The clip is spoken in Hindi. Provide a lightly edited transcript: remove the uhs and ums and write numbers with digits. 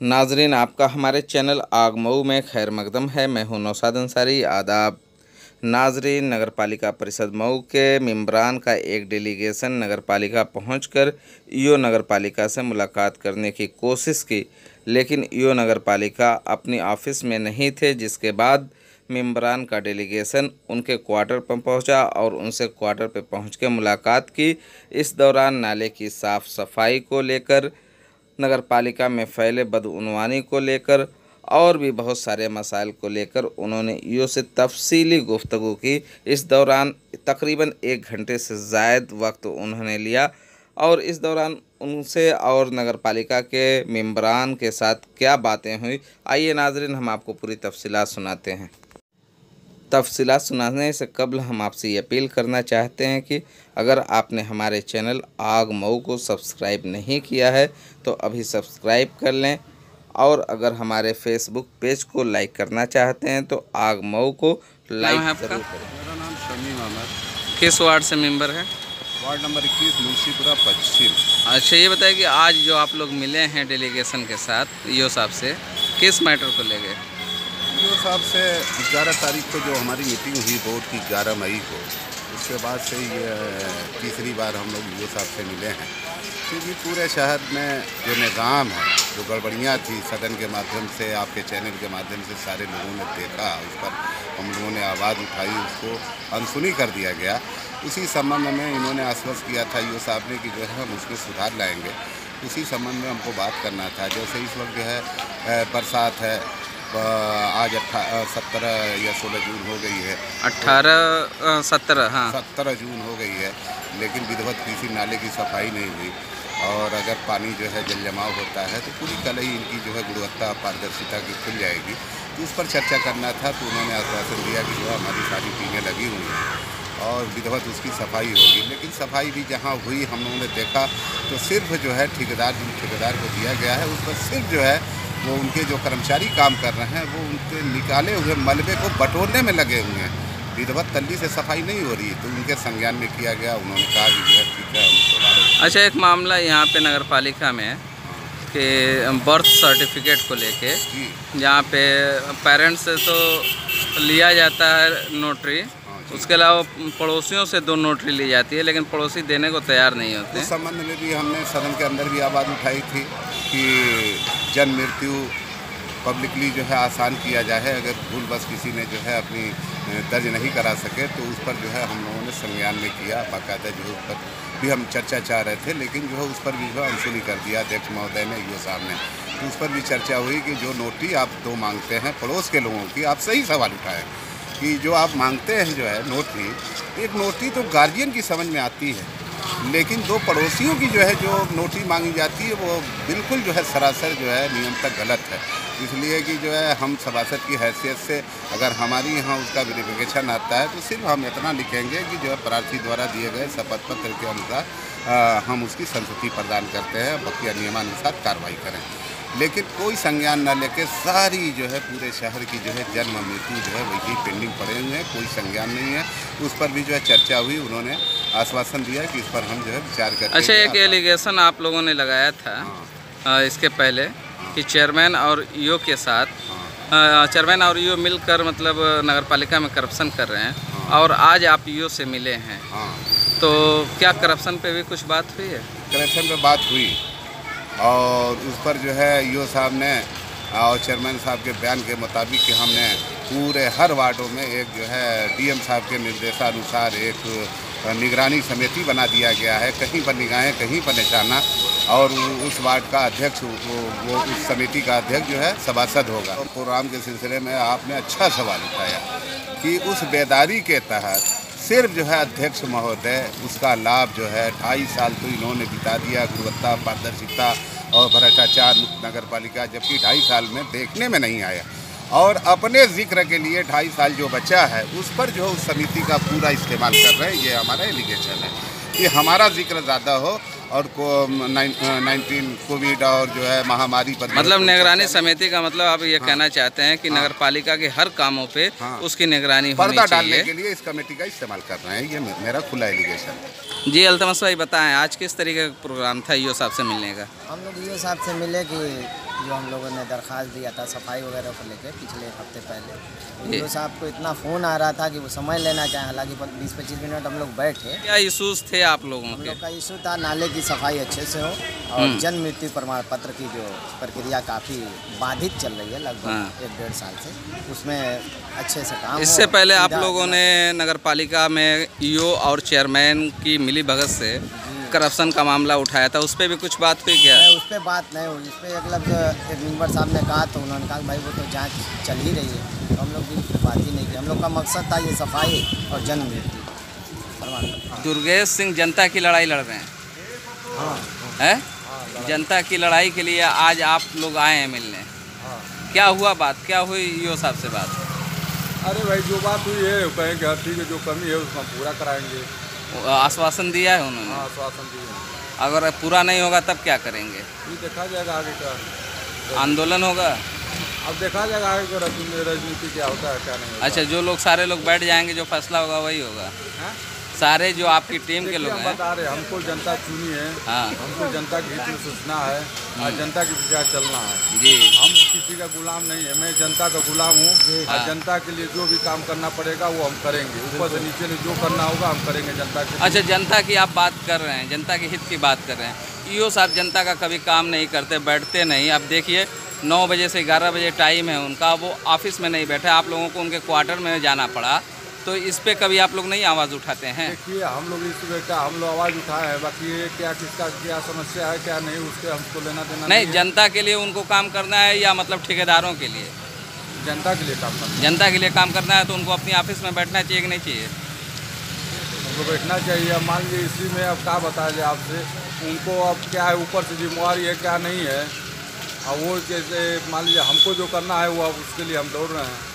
नाजरीन, आपका हमारे चैनल आग मऊ में खैर मकदम है। मैं हूं नौशाद अंसारी। आदाब नाजरीन, नगर पालिका परिषद मऊ के मेंबरान का एक डेलीगेशन नगर पालिका पहुँचकर ईओ नगर पालिका से मुलाकात करने की कोशिश की, लेकिन ईओ नगर पालिका अपनी ऑफिस में नहीं थे। जिसके बाद मेंबरान का डेलीगेशन उनके क्वार्टर पर पहुंचा और उनसे क्वार्टर पर पहुंच के मुलाकात की। इस दौरान नाले की साफ़ सफाई को लेकर, नगर पालिका में फैले बदउनवानी को लेकर और भी बहुत सारे मसाइल को लेकर उन्होंने ईओ से तफसीली गुफ्तगू की। इस दौरान तकरीबन 1 घंटे से ज़ायद वक्त उन्होंने लिया और इस दौरान उनसे और नगर पालिका के मेंबरान के साथ क्या बातें हुई, आइए नाजरीन हम आपको पूरी तफसीलात सुनाते हैं। तफसीलात सुनाने से कबल हम आपसे ये अपील करना चाहते हैं कि अगर आपने हमारे चैनल आग मऊ को सब्सक्राइब नहीं किया है तो अभी सब्सक्राइब कर लें, और अगर हमारे फेसबुक पेज को लाइक करना चाहते हैं तो आग मऊ को लाइक जरूर करें। मेरा नाम शमीम अहमद। किस वार्ड से मेंबर हैं? वार्ड नंबर 21 मुंशीपुरा पश्चिम। अच्छा, ये बताइए कि आज जो आप लोग मिले हैं डेलीगेशन के साथ ईओ साहब से, किस मैटर को ले गए? ईओ साहब से 11 तारीख को जो हमारी मीटिंग हुई बोर्ड की 11 मई को, उसके बाद से ये तीसरी बार हम लोग ईओ साहब से मिले हैं। क्योंकि पूरे शहर में जो निज़ाम है, जो गड़बड़ियाँ थी, सदन के माध्यम से, आपके चैनल के माध्यम से सारे लोगों ने देखा, उस पर हम लोगों ने आवाज़ उठाई, उसको अनसुनी कर दिया गया। उसी संबंध में इन्होंने आश्वस्त किया था ईओ साहब ने कि जो है हम उसमें सुधार लाएंगे। उसी संबंध में हमको बात करना था। जैसे इस वक्त जो है बरसात है, आज 17 या 16 जून हो गई है, 17 हाँ 17 जून हो गई है, लेकिन विधिवत किसी नाले की सफाई नहीं हुई। और अगर पानी जो है जल जमाव होता है तो पूरी कलई इनकी जो है गुणवत्ता पारदर्शिता की खुल जाएगी। तो उस पर चर्चा करना था। तो उन्होंने आश्वासन दिया कि जो हमारी सारी टीमें लगी हुई हैं और विधिवत उसकी सफाई होगी। लेकिन सफाई भी जहाँ हुई हम लोगों ने देखा तो सिर्फ जो है ठेकेदार को दिया गया है, उस पर सिर्फ जो है वो उनके जो कर्मचारी काम कर रहे हैं वो उनके निकाले हुए मलबे को बटोरने में लगे हुए हैं। विधिवत तल्ली से सफाई नहीं हो रही, तो उनके संज्ञान में किया गया। उन्होंने कहा कि जो है ठीक है हम दोबारा। अच्छा, एक मामला यहाँ पे नगर पालिका में कि बर्थ सर्टिफिकेट को लेके, जहाँ पे पेरेंट्स से तो लिया जाता है नोटरी, उसके अलावा पड़ोसियों से 2 नोटरी ली जाती है, लेकिन पड़ोसी देने को तैयार नहीं होते। उस संबंध में भी हमने सदन के अंदर भी आवाज़ उठाई थी कि जन्म मृत्यु पब्लिकली जो है आसान किया जाए। अगर भूल बस किसी ने जो है अपनी दर्ज नहीं करा सके तो उस पर जो है हम लोगों ने संज्ञान में किया। बाकायदा जो है उस पर भी हम चर्चा चाह रहे थे, लेकिन जो है उस पर भी जो है अनसुनी कर दिया अध्यक्ष महोदय ने, ईओ साहब ने। तो उस पर भी चर्चा हुई कि जो नोटरी आप 2 मांगते हैं पड़ोस के लोगों की, आप सही सवाल उठाएँ कि जो आप मांगते हैं जो है नोटरी, एक नोटरी तो गार्जियन की समझ में आती है, लेकिन 2 पड़ोसियों की जो है जो नोटरी मांगी जाती है वो बिल्कुल जो है सरासर जो है नियम तक गलत है। इसलिए कि जो है हम सभासद की हैसियत से अगर हमारी यहाँ उसका वेरिफिकेशन आता है तो सिर्फ हम इतना लिखेंगे कि जो है प्रार्थी द्वारा दिए गए शपथ पत्र के अनुसार हम उसकी संस्तुति प्रदान करते हैं, बाकी नियमानुसार कार्रवाई करें। लेकिन कोई संज्ञान न लेके सारी जो है पूरे शहर की जो है जन्म मृत्यु जो है वही पेंडिंग पड़े हुए हैं, कोई संज्ञान नहीं है। उस पर भी जो है चर्चा हुई। उन्होंने आश्वासन दिया कि इस पर हम जो है विचार करेंगे। अच्छा, एक एलिगेशन आप लोगों ने लगाया था इसके पहले कि चेयरमैन और ईओ के साथ चेयरमैन और ईओ मिलकर मतलब नगर पालिका में करप्शन कर रहे हैं, और आज आप ईओ से मिले हैं। तो क्या करप्शन पे भी कुछ बात हुई है? करप्शन पे बात हुई और उस पर जो है ईओ साहब ने और चेयरमैन साहब के बयान के मुताबिक कि हमने पूरे हर वार्डों में एक जो है डीएम साहब के निर्देशानुसार एक निगरानी समिति बना दिया गया है। कहीं पर निगाहें, कहीं पर निशाना, और उस वार्ड का अध्यक्ष वो उस समिति का अध्यक्ष जो है सभासद होगा। और प्रोग्राम के सिलसिले में आपने अच्छा सवाल उठाया कि उस बेदारी के तहत सिर्फ जो है अध्यक्ष महोदय उसका लाभ जो है 2.5 साल तो इन्होंने बिता दिया गुणवत्ता पारदर्शिता और भ्रष्टाचार मुक्त नगर पालिका, जबकि 2.5 साल में देखने में नहीं आया। और अपने जिक्र के लिए 2.5 साल जो बचा है उस पर जो उस समिति का पूरा इस्तेमाल कर रहे हैं। ये हमारा एलिगेशन है कि हमारा जिक्र ज़्यादा हो और 19 कोविड और जो है महामारी पर मतलब निगरानी समिति का मतलब आप ये कहना चाहते हैं कि नगर पालिका के हर कामों पे उसकी निगरानी होनी चाहिए। डालने के लिए इस कमेटी का इस्तेमाल कर रहे हैं। ये मेरा खुला एलिगेशन है। जी अल्तमस भाई बताएं, आज किस तरीके का प्रोग्राम था ईओ साहब से मिलने का? हम लोग ईओ साहब से मिले कि जो हम लोगों ने दरख्वास्त दिया था सफाई वगैरह को लेकर पिछले हफ्ते पहले, तो साहब को इतना फ़ोन आ रहा था कि वो समय लेना चाहे, हालांकि 20-25 मिनट हम लोग बैठे। क्या इशूज़ थे आप लोगों हम के? लोग का इशू था नाले की सफाई अच्छे से हो और जन्म मृत्यु प्रमाण पत्र की जो प्रक्रिया काफ़ी बाधित चल रही है लगभग 1-1.5 साल से, उसमें अच्छे से काम इससे हो। पहले आप लोगों ने नगर पालिका में ईओ और चेयरमैन की मिली भगत से करप्शन का मामला उठाया था, उस पर भी कुछ बात हुई क्या? नहीं, उस पर बात नहीं हुई। उस पर एक लफ्ज़ एक मेंबर साहब ने कहा तो उन्होंने कहा कि भाई वो तो जांच चल ही रही है, तो हम लोग भी उस पर बात ही नहीं की। हम लोग का मकसद था ये सफाई और जन्म मृत्यु प्रमाण पत्र। दुर्गेश सिंह जनता की लड़ाई लड़ रहे हैं, हैं? जनता की लड़ाई के लिए आज आप लोग आए हैं मिलने। क्या हुआ बात, क्या हुई ईओ साहब से बात? अरे भाई जो बात हुई है कहेंगे हर ठीक है, जो कमी है उसको हम पूरा कराएंगे। आश्वासन दिया है उन्होंने? हाँ, आश्वासन दिए। अगर पूरा नहीं होगा तब क्या करेंगे? ये देखा जाएगा आगे का आंदोलन होगा? अब देखा जाएगा आगे का राजनीति क्या होता है क्या नहीं होता। अच्छा, जो लोग सारे लोग बैठ जाएंगे, जो फैसला होगा वही होगा? हाँ? सारे जो आपकी टीम के लोग हम हैं। बता रहे हमको जनता चुनी है, हाँ हमको जनता के हित में सोचना है और जनता के पीछे चलना है जी। हम किसी का गुलाम नहीं है, मैं जनता का गुलाम हूँ और जनता के लिए जो भी काम करना पड़ेगा वो हम करेंगे, ऊपर से नीचे में जो करना होगा हम करेंगे जनता के। अच्छा, जनता की आप बात कर रहे हैं, जनता के हित की बात कर रहे हैं। ईओ साहब जनता का कभी काम नहीं करते, बैठते नहीं। अब देखिए 9 बजे से 11 बजे टाइम है उनका, वो ऑफिस में नहीं बैठे, आप लोगों को उनके क्वार्टर में जाना पड़ा, तो इस पे कभी आप लोग नहीं आवाज़ उठाते हैं? देखिए हम लोग इस पे क्या हम लोग आवाज़ उठाए हैं, बाकी ये क्या किसका क्या समस्या है क्या नहीं उसके हमको लेना देना नहीं, है। जनता के लिए उनको काम करना है या मतलब ठेकेदारों के लिए? जनता के लिए काम करना जनता के लिए काम करना है तो उनको अपनी ऑफिस में बैठना चाहिए कि नहीं चाहिए? उनको बैठना चाहिए। अब मान लीजिए इसी में अब क्या बताया जाए आपसे, उनको अब क्या है ऊपर से जिम्मेवारी है क्या नहीं है, और वो जैसे मान लीजिए हमको जो करना है वो अब उसके लिए हम दौड़ रहे हैं।